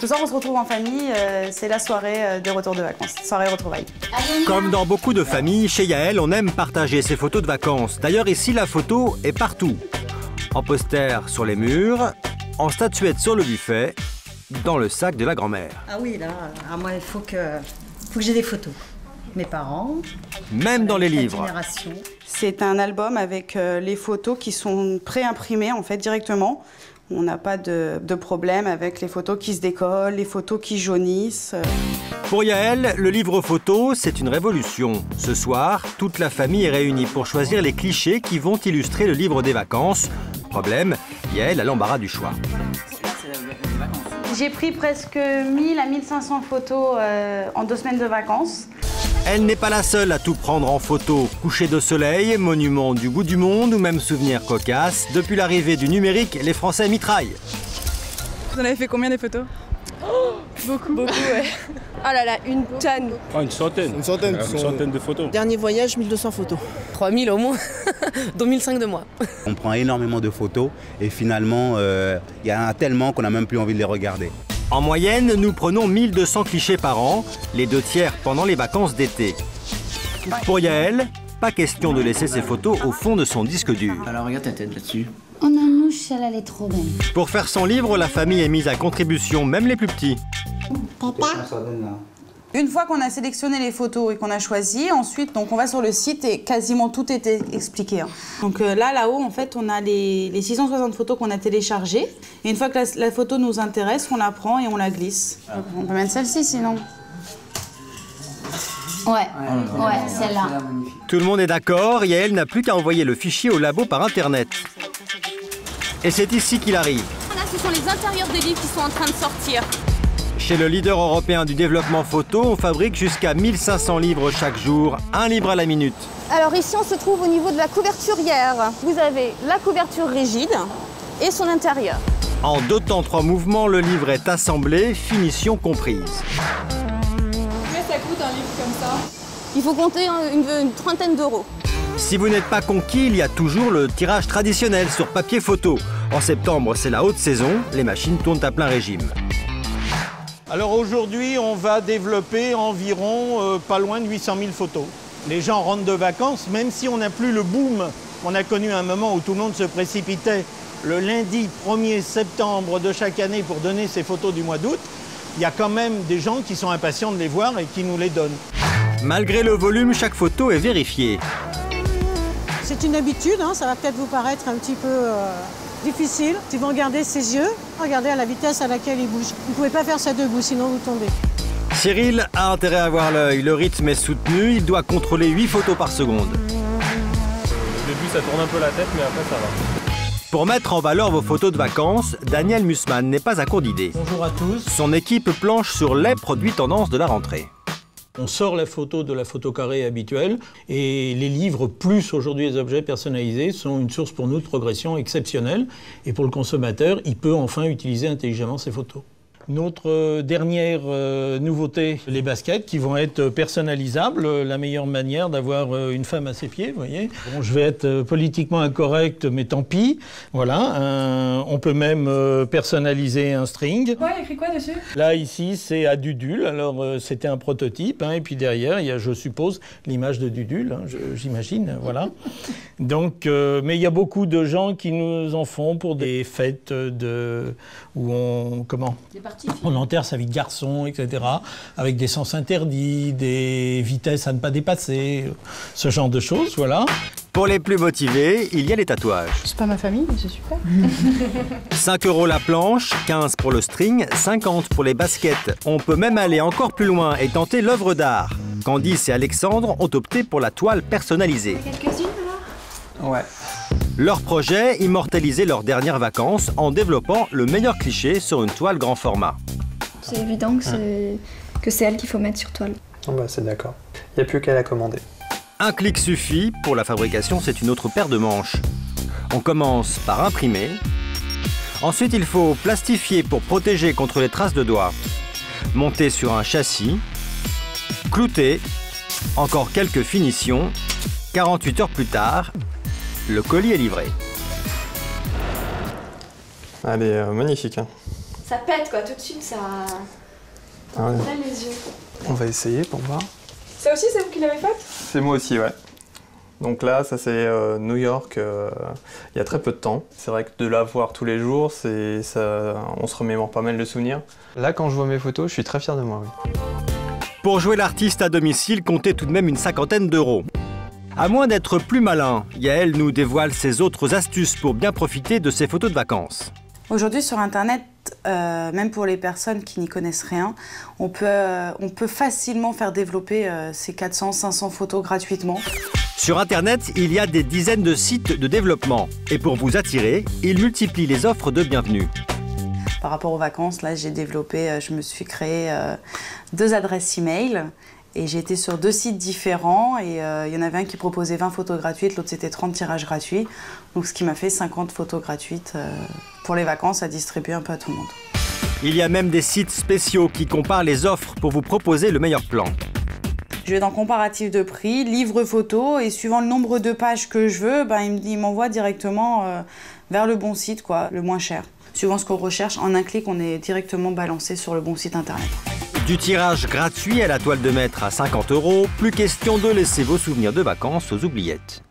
Ce soir, on se retrouve en famille, c'est la soirée de retour de vacances, soirée retrouvailles. Comme dans beaucoup de familles, chez Yael, on aime partager ses photos de vacances. D'ailleurs, ici, la photo est partout. En poster sur les murs, en statuette sur le buffet, dans le sac de la grand-mère. Ah oui, là, moi, il faut que j'ai des photos. Mes parents. Même dans les livres. C'est un album avec les photos qui sont pré-imprimées, en fait, directement. On n'a pas de problème avec les photos qui se décollent, les photos qui jaunissent. Pour Yael, le livre photo, c'est une révolution. Ce soir, toute la famille est réunie pour choisir les clichés qui vont illustrer le livre des vacances. Problème, Yael a l'embarras du choix. J'ai pris presque 1000 à 1500 photos en 2 semaines de vacances. Elle n'est pas la seule à tout prendre en photo. Coucher de soleil, monument du bout du monde ou même souvenirs cocasses. Depuis l'arrivée du numérique, les Français mitraillent. Vous en avez fait combien des photos? Beaucoup. Beaucoup, ouais. Oh là là, une tonne. Ah, une centaine de photos. Dernier voyage, 1200 photos. 3000 au moins, dont 1500 de moi. On prend énormément de photos et finalement, il y en a tellement qu'on n'a même plus envie de les regarder. En moyenne, nous prenons 1200 clichés par an, les 2 tiers pendant les vacances d'été. Pour Yael, pas question de laisser ses photos au fond de son disque dur. Alors regarde ta tête là-dessus. Oh non, nous, celle-là, elle est trop belle. Pour faire son livre, la famille est mise à contribution, même les plus petits. Une fois qu'on a sélectionné les photos et qu'on a choisi, ensuite donc on va sur le site et quasiment tout est expliqué. Donc là-haut, en fait, on a les 660 photos qu'on a téléchargées. Et une fois que la photo nous intéresse, on la prend et on la glisse. On peut mettre celle-ci sinon. Ouais, celle-là. Tout le monde est d'accord, Yael n'a plus qu'à envoyer le fichier au labo par Internet. Et c'est ici qu'il arrive. Là, ce sont les intérieurs des livres qui sont en train de sortir. Chez le leader européen du développement photo, on fabrique jusqu'à 1500 livres chaque jour, un livre à la minute. Alors ici, on se trouve au niveau de la couverturière. Vous avez la couverture rigide et son intérieur. En 2 temps 3 mouvements, le livre est assemblé, finition comprise. Combien ça coûte un livre comme ça? Il faut compter une trentaine d'euros. Si vous n'êtes pas conquis, il y a toujours le tirage traditionnel sur papier photo. En septembre, c'est la haute saison, les machines tournent à plein régime. Alors aujourd'hui, on va développer environ pas loin de 800 000 photos. Les gens rentrent de vacances, même si on n'a plus le boom. On a connu un moment où tout le monde se précipitait le lundi 1er septembre de chaque année pour donner ses photos du mois d'août. Il y a quand même des gens qui sont impatients de les voir et qui nous les donnent. Malgré le volume, chaque photo est vérifiée. C'est une habitude, hein, ça va peut-être vous paraître un petit peu difficile. Si vous regardez ses yeux, regardez à la vitesse à laquelle il bouge. Vous ne pouvez pas faire ça debout, sinon vous tombez. Cyril a intérêt à avoir l'œil. Le rythme est soutenu, il doit contrôler 8 photos par seconde. Au début, ça tourne un peu la tête, mais après, ça va. Pour mettre en valeur vos photos de vacances, Daniel Mussman n'est pas à court d'idées. Bonjour à tous. Son équipe planche sur les produits tendances de la rentrée. On sort la photo de la photo carrée habituelle et les livres plus aujourd'hui les objets personnalisés sont une source pour nous de progression exceptionnelle et pour le consommateur, il peut enfin utiliser intelligemment ces photos. Notre dernière nouveauté, les baskets qui vont être personnalisables, la meilleure manière d'avoir une femme à ses pieds, vous voyez. Bon, je vais être politiquement incorrect, mais tant pis. Voilà, on peut même personnaliser un string. Ouais, il y a écrit quoi dessus? Là, ici, c'est à Dudule. Alors, c'était un prototype, hein, et puis derrière, il y a, je suppose, l'image de Dudule, hein, j'imagine, voilà. Donc, mais il y a beaucoup de gens qui nous en font pour des fêtes où on... Comment ? On enterre sa vie de garçon, etc., avec des sens interdits, des vitesses à ne pas dépasser, ce genre de choses, voilà. Pour les plus motivés, il y a les tatouages. C'est pas ma famille, mais c'est super. 5 € la planche, 15 pour le string, 50 pour les baskets. On peut même aller encore plus loin et tenter l'œuvre d'art. Candice et Alexandre ont opté pour la toile personnalisée. Quelques-unes alors? Ouais. Leur projet, immortaliser leurs dernières vacances en développant le meilleur cliché sur une toile grand format. C'est évident que c'est elle qu'il faut mettre sur toile. Oh bah c'est d'accord. Il n'y a plus qu'à la commander. Un clic suffit. Pour la fabrication, c'est une autre paire de manches. On commence par imprimer. Ensuite, il faut plastifier pour protéger contre les traces de doigts. Monter sur un châssis. Clouter. Encore quelques finitions. 48 heures plus tard, le colis est livré. Elle est magnifique. Hein. Ça pète quoi, tout de suite ça... Ah ouais. Là les yeux. On va essayer pour voir. Ça aussi, c'est vous qui l'avez faite? C'est moi aussi, ouais. Donc là, ça c'est New York, il y a très peu de temps. C'est vrai que de la voir tous les jours, on se remémore pas mal de souvenirs. Là, quand je vois mes photos, je suis très fier de moi, oui. Pour jouer l'artiste à domicile, comptez tout de même une 50aine d'euros. À moins d'être plus malin, Yael nous dévoile ses autres astuces pour bien profiter de ses photos de vacances. Aujourd'hui sur Internet, même pour les personnes qui n'y connaissent rien, on peut facilement faire développer ces 400-500 photos gratuitement. Sur Internet, il y a des dizaines de sites de développement. Et pour vous attirer, ils multiplient les offres de bienvenue. Par rapport aux vacances, là, j'ai développé, je me suis créé 2 adresses email. Et j'ai été sur 2 sites différents. Et il y en avait un qui proposait 20 photos gratuites, l'autre c'était 30 tirages gratuits. Donc ce qui m'a fait 50 photos gratuites pour les vacances à distribuer un peu à tout le monde. Il y a même des sites spéciaux qui comparent les offres pour vous proposer le meilleur plan. Je vais dans comparatif de prix, livre photo, et suivant le nombre de pages que je veux, il m'envoie directement vers le bon site, quoi, le moins cher. Suivant ce qu'on recherche, en un clic, on est directement balancé sur le bon site internet. Du tirage gratuit à la toile de maître à 50 €, plus question de laisser vos souvenirs de vacances aux oubliettes.